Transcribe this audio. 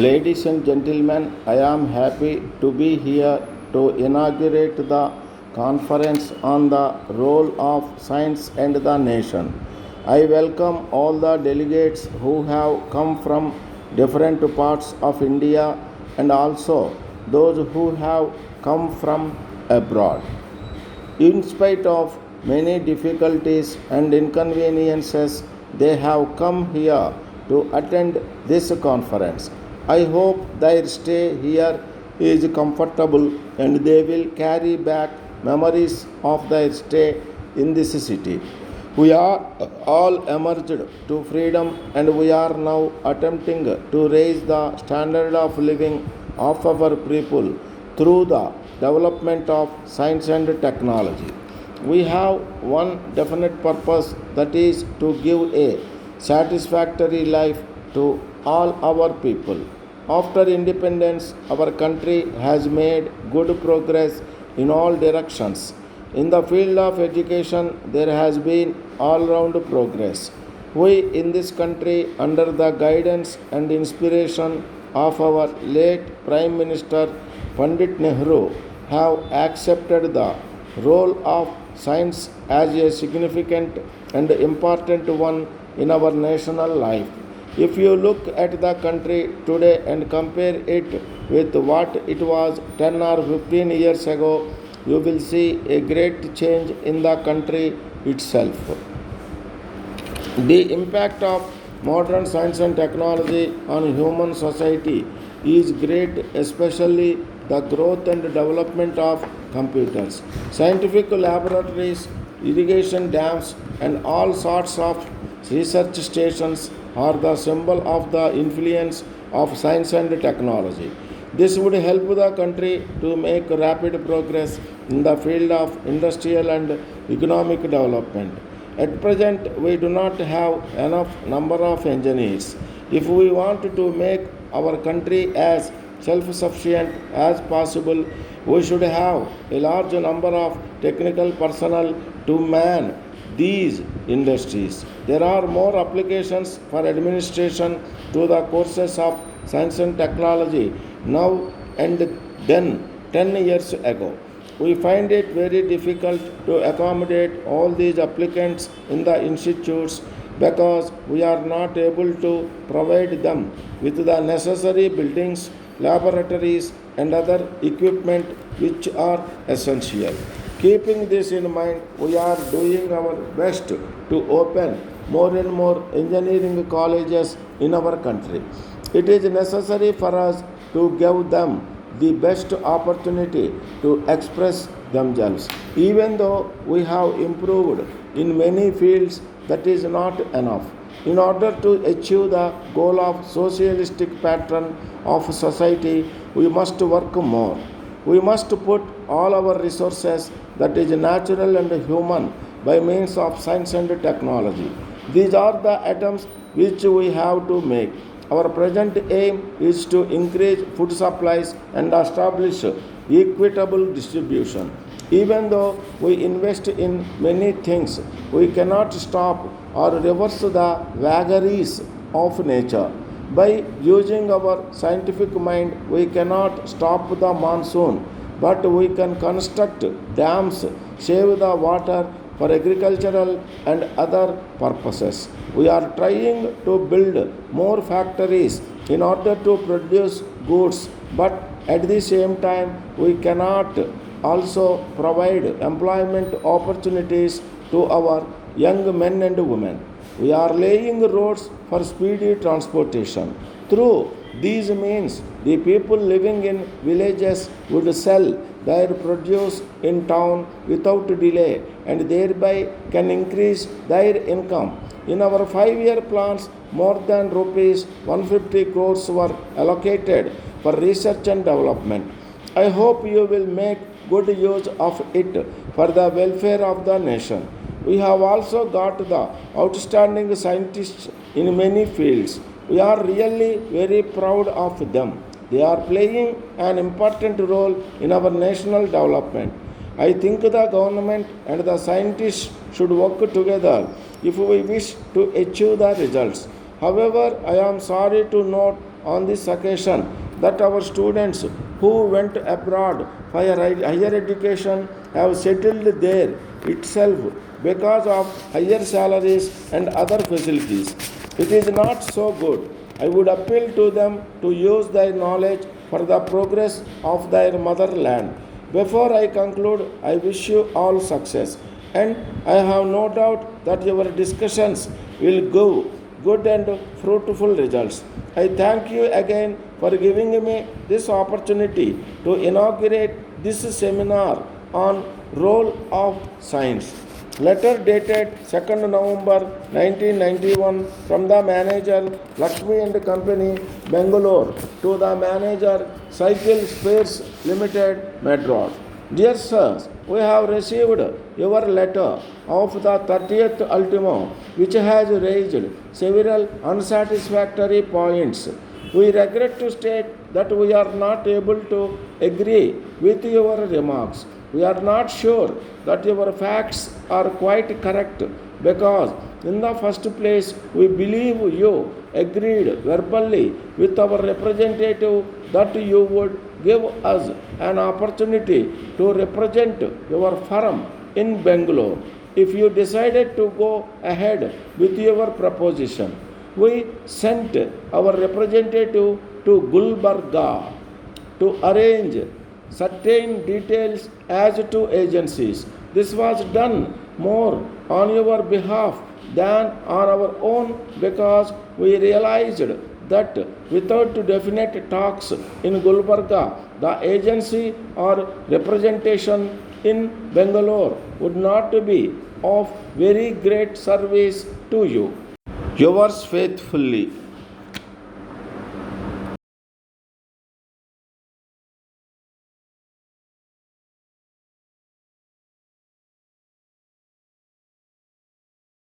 Ladies and gentlemen, I am happy to be here to inaugurate the conference on the role of science and the nation. I welcome all the delegates who have come from different parts of India and also those who have come from abroad. In spite of many difficulties and inconveniences, they have come here to attend this conference. I hope their stay here is comfortable and they will carry back memories of their stay in this city. We are all emerged to freedom and we are now attempting to raise the standard of living of our people through the development of science and technology. We have one definite purpose, that is to give a satisfactory life to all our people. After independence, our country has made good progress in all directions. In the field of education, there has been all round progress. We in this country, under the guidance and inspiration of our late Prime Minister Pandit Nehru, have accepted the role of science as a significant and important one in our national life. If you look at the country today and compare it with what it was 10 or 15 years ago, you will see a great change in the country itself. The impact of modern science and technology on human society is great, especially the growth and development of computers, scientific laboratories, irrigation dams, and all sorts of research stations are the symbol of the influence of science and technology. This would help the country to make rapid progress in the field of industrial and economic development. At present, we do not have enough number of engineers. If we want to make our country as self-sufficient as possible, we should have a large number of technical personnel to man these industries. There are more applications for administration to the courses of science and technology now and then 10 years ago. We find it very difficult to accommodate all these applicants in the institutes because we are not able to provide them with the necessary buildings, laboratories, and other equipment which are essential. Keeping this in mind, we are doing our best to open more and more engineering colleges in our country. It is necessary for us to give them the best opportunity to express themselves. Even though we have improved in many fields, that is not enough. In order to achieve the goal of socialistic pattern of society, we must work more. We must put all our resources, that is natural and human, by means of science and technology. These are the items which we have to make. Our present aim is to increase food supplies and establish equitable distribution. Even though we invest in many things, we cannot stop or reverse the vagaries of nature. By using our scientific mind, we cannot stop the monsoon, but we can construct dams, save the water for agricultural and other purposes. We are trying to build more factories in order to produce goods, but at the same time, we cannot also provide employment opportunities to our young men and women. We are laying roads for speedy transportation. Through these means, the people living in villages would sell their produce in town without delay and thereby can increase their income. In our 5-year plans, more than rupees 150 crores were allocated for research and development. I hope you will make good use of it for the welfare of the nation. We have also got the outstanding scientists in many fields. We are really very proud of them. They are playing an important role in our national development. I think the government and the scientists should work together if we wish to achieve the results. However, I am sorry to note on this occasion that our students who went abroad for higher education have settled there itself because of higher salaries and other facilities. It is not so good. I would appeal to them to use their knowledge for the progress of their motherland. Before I conclude, I wish you all success, and I have no doubt that your discussions will give good and fruitful results. I thank you again for giving me this opportunity to inaugurate this seminar on role of science. Letter dated 2nd November 1991 from the manager Lakshmi and Company, Bangalore, to the manager Cycle Spares Limited, Madras. Dear sirs, we have received your letter of the 30th ultimo, which has raised several unsatisfactory points. We regret to state that we are not able to agree with your remarks. We are not sure that your facts are quite correct because, in the first place, we believe you agreed verbally with our representative that you would give us an opportunity to represent your firm in Bangalore if you decided to go ahead with your proposition. We sent our representative to Gulbarga to arrange certain details as to agencies. This was done more on your behalf than on our own because we realized that without definite talks in Gulbarga, the agency or representation in Bangalore would not be of very great service to you. Yours faithfully,